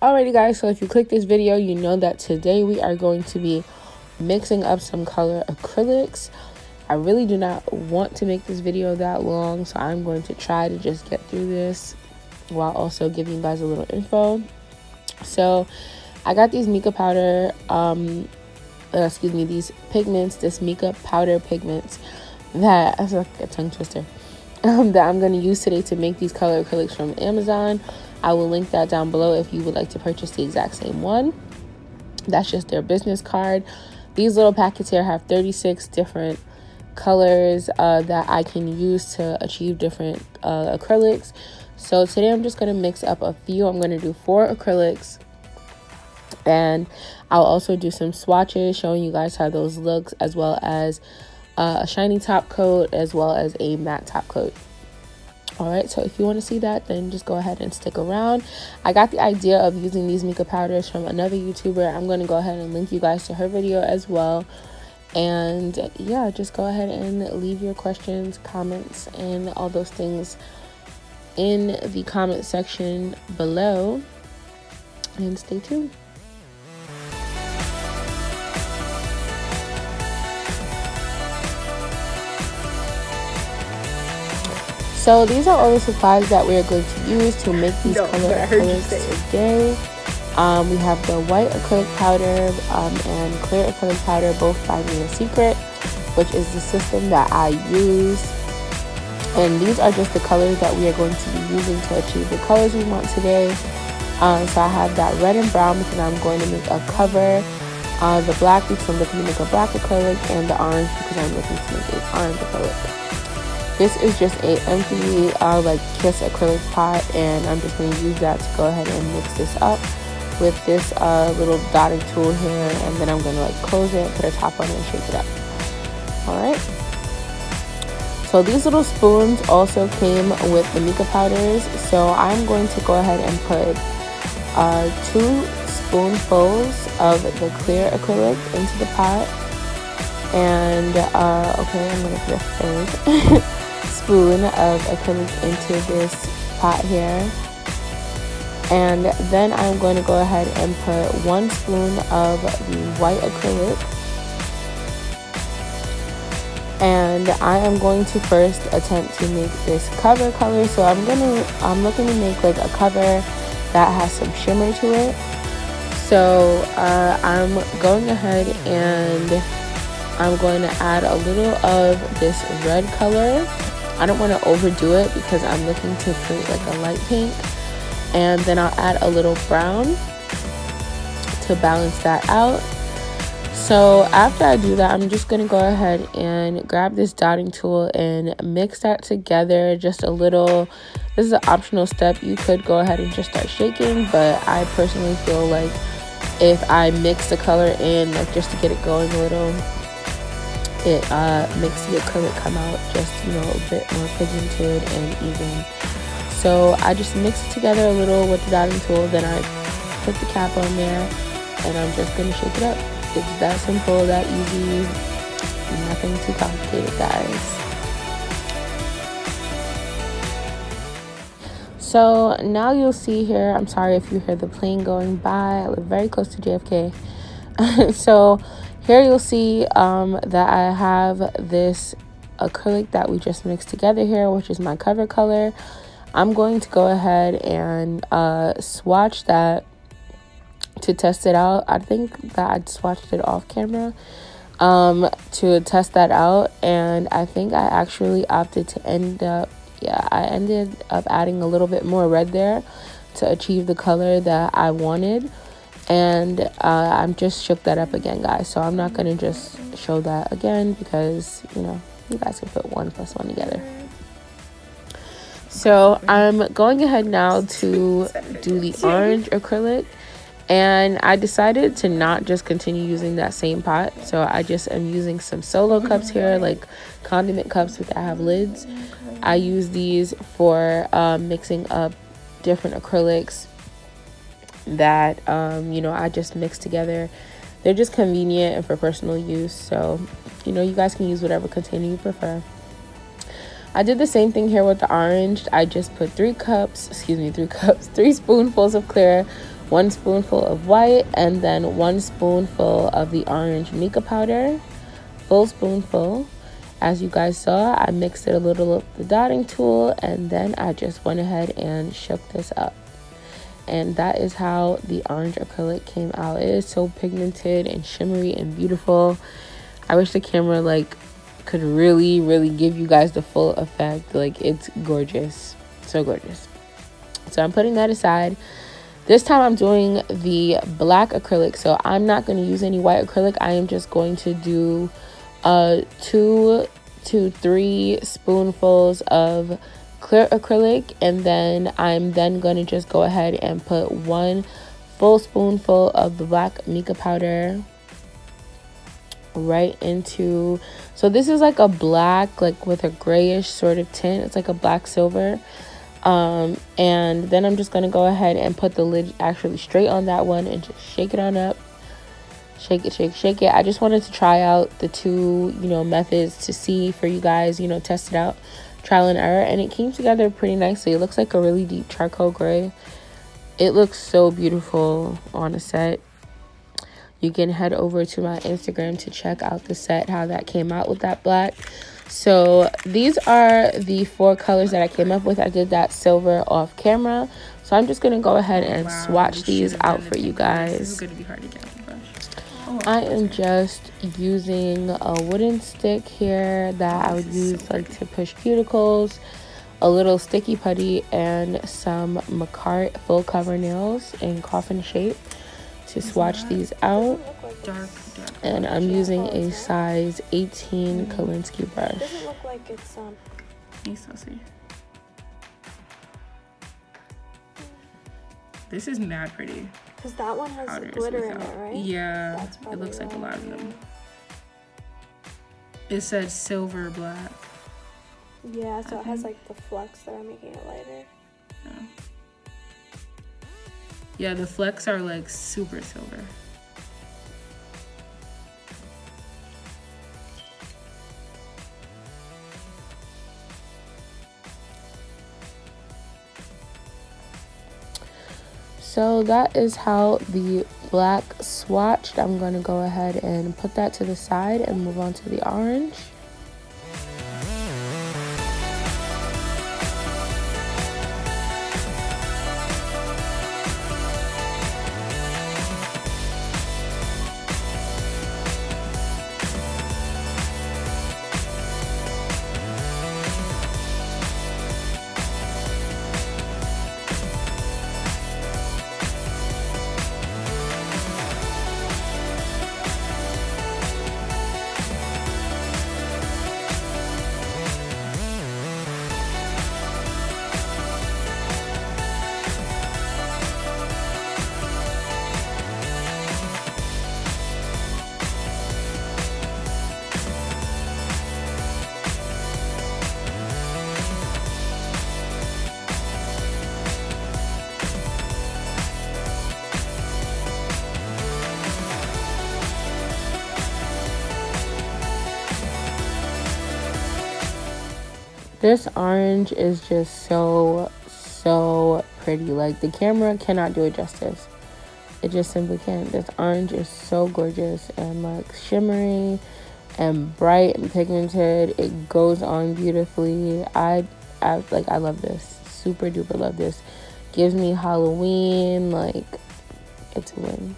Alrighty guys, so if you click this video, you know that today we are going to be mixing up some color acrylics. I really do not want to make this video that long, so I'm going to try to just get through this while also giving you guys a little info. So I got these mica powder, these pigments, this mica powder pigments that's like a tongue twister, that I'm going to use today to make these color acrylics from Amazon. I will link that down below if you would like to purchase the exact same one. That's just their business card. These little packets here have 36 different colors that I can use to achieve different acrylics. So today I'm just going to mix up a few. I'm going to do 4 acrylics, and I'll also do some swatches showing you guys how those look, as well as a shiny top coat as well as a matte top coat. Alright, so if you want to see that, then just go ahead and stick around. I got the idea of using these mica powders from another YouTuber. I'm going to go ahead and link you guys to her video as well. And yeah, just go ahead and leave your questions, comments, and all those things in the comment section below. And stay tuned. So these are all the supplies that we are going to use to make these color acrylics today. We have the white acrylic powder and clear acrylic powder, both by Dinasia, which is the system that I use. And these are just the colors that we are going to be using to achieve the colors we want today. So I have that red and brown because I'm going to make a cover. The black because I'm looking to make a black acrylic, and the orange because I'm looking to make an orange acrylic. This is just a empty like kiss acrylic pot, and I'm just going to use that to go ahead and mix this up with this little dotting tool here, and then I'm going to like close it, put a top on it, and shake it up. Alright, so these little spoons also came with the mica powders, so I'm going to go ahead and put 2 spoonfuls of the clear acrylic into the pot, and okay, I'm going to put a third spoon of acrylic into this pot here, and then I'm going to go ahead and put 1 spoon of the white acrylic, and I am going to first attempt to make this cover color. So I'm looking to make like a cover that has some shimmer to it. So I'm going ahead and I'm going to add a little of this red color. I don't want to overdo it because I'm looking to create like a light pink, and then I'll add a little brown to balance that out. So after I do that, I'm just going to go ahead and grab this dotting tool and mix that together just a little. This is an optional step. You could go ahead and just start shaking, but I personally feel like if I mix the color in, like just to get it going a little, it makes the acrylic come out just, you know, a bit more pigmented and even. So I just mix it together a little with the dotting tool, then I put the cap on there, and I'm just going to shake it up. It's that simple, that easy, nothing too complicated, guys. So now you'll see here, I'm sorry if you hear the plane going by, I live very close to JFK. So here you'll see that I have this acrylic that we just mixed together here, which is my cover color. I'm going to go ahead and swatch that to test it out. I think that I swatched it off camera to test that out, and I think I actually opted to I ended up adding a little bit more red there to achieve the color that I wanted. And I'm just shook that up again, guys. So I'm not going to just show that again because, you know, you guys can put 1 plus 1 together. So I'm going ahead now to do the orange acrylic. And I decided to not just continue using that same pot. So I just am using some solo cups here, like condiment cups that have lids. I use these for mixing up different acrylics that you know, I just mix together. They're just convenient and for personal use, so you know, you guys can use whatever container you prefer. I did the same thing here with the orange. I just put 3 spoonfuls of clear 1 spoonful of white, and then 1 spoonful of the orange mica powder, full spoonful. As you guys saw, I mixed it a little with the dotting tool, and then I just went ahead and shook this up. And that is how the orange acrylic came out. It is so pigmented and shimmery and beautiful. I wish the camera like could really give you guys the full effect. Like, it's gorgeous, so gorgeous. So I'm putting that aside. This time I'm doing the black acrylic, so I'm not going to use any white acrylic. I am just going to do 2 to 3 spoonfuls of clear acrylic, and then I'm going to just go ahead and put 1 full spoonful of the black mica powder right into, so this is like a black, like with a grayish sort of tint. It's like a black silver. And then I'm just going to go ahead and put the lid actually straight on that one and just shake it on up. Shake it. I just wanted to try out the 2, you know, methods to see for you guys, you know, test it out, trial and error, and it came together pretty nicely. It looks like a really deep charcoal gray. It looks so beautiful on a set. You can head over to my Instagram to check out the set, how that came out with that black. So these are the 4 colors that I came up with. I did that silver off camera, so I'm just gonna go ahead and swatch these out for you guys. This is gonna be hard to get. I am just using a wooden stick here that I would use like to push cuticles, a little sticky putty, and some Macart full cover nails in coffin shape to swatch these out. And I'm using a size 18 Kolinsky brush. It doesn't look like it's This is mad pretty. Because that one has glitter in it, right? Yeah, it looks like a lot of them. It said silver black. Yeah, so it has like the flecks that are making it lighter. Yeah, the flecks are like super silver. So that is how the black swatched. I'm going to go ahead and put that to the side and move on to the orange. This orange is just so pretty. Like, the camera cannot do it justice. It just simply can't. This orange is so gorgeous and like shimmery and bright and pigmented. It goes on beautifully. I love this. Super duper love this. Gives me Halloween. Like, it's a win.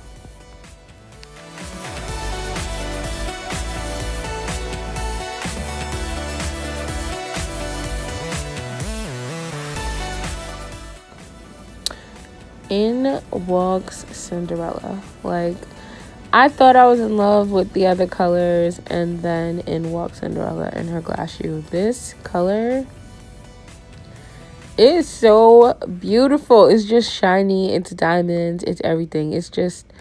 In walks Cinderella. Like, I thought I was in love with the other colors, and then in walks Cinderella and her glass shoe. This color is so beautiful. It's just shiny. It's diamonds. It's everything. It's just,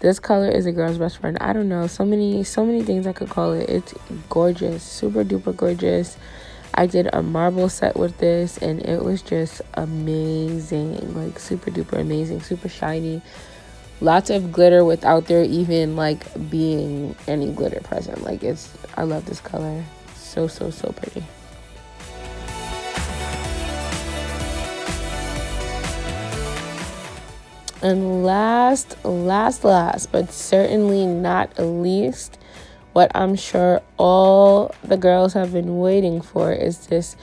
this color is a girl's best friend. I don't know. So many things I could call it. It's gorgeous. Super duper gorgeous. I did a marble set with this, and it was just amazing. Like, super duper amazing. Super shiny. Lots of glitter without there even like being any glitter present. Like, I love this color. So pretty. And last, but certainly not least, what I'm sure all the girls have been waiting for is this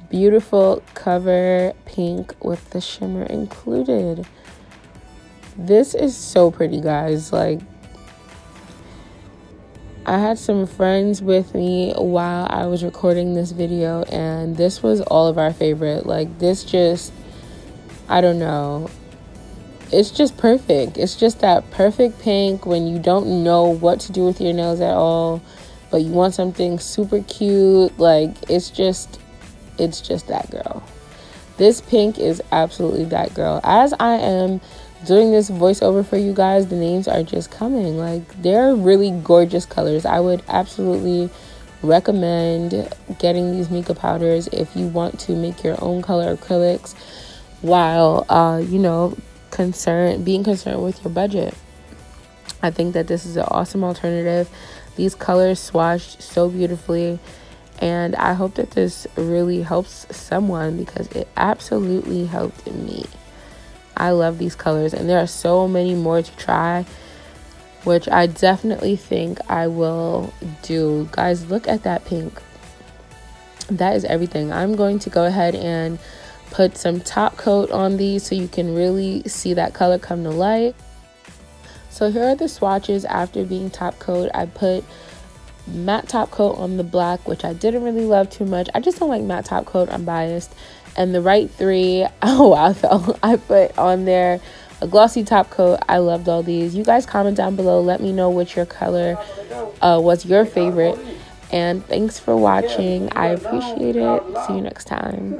beautiful cover pink with the shimmer included. This is so pretty, guys. Like, I had some friends with me while I was recording this video, and this was all of our favorite. Like, this just, I don't know. It's just perfect. It's just that perfect pink when you don't know what to do with your nails at all, but you want something super cute. Like, it's just that girl. This pink is absolutely that girl. As I am doing this voiceover for you guys, the names are just coming. Like, they're really gorgeous colors. I would absolutely recommend getting these mica powders if you want to make your own color acrylics while you know, being concerned with your budget. I think that this is an awesome alternative. These colors swatched so beautifully, and I hope that this really helps someone, because it absolutely helped me. I love these colors, and there are so many more to try, which I definitely think I will do. Guys, look at that pink. That is everything. I'm going to go ahead and put some top coat on these so you can really see that color come to light. So here are the swatches after being top coat. I put matte top coat on the black, which I didn't really love too much. I just don't like matte top coat. I'm biased. And the right three, oh wow, I put on there a glossy top coat. I loved all these. You guys comment down below. Let me know which your color was your favorite. And thanks for watching. I appreciate it. See you next time.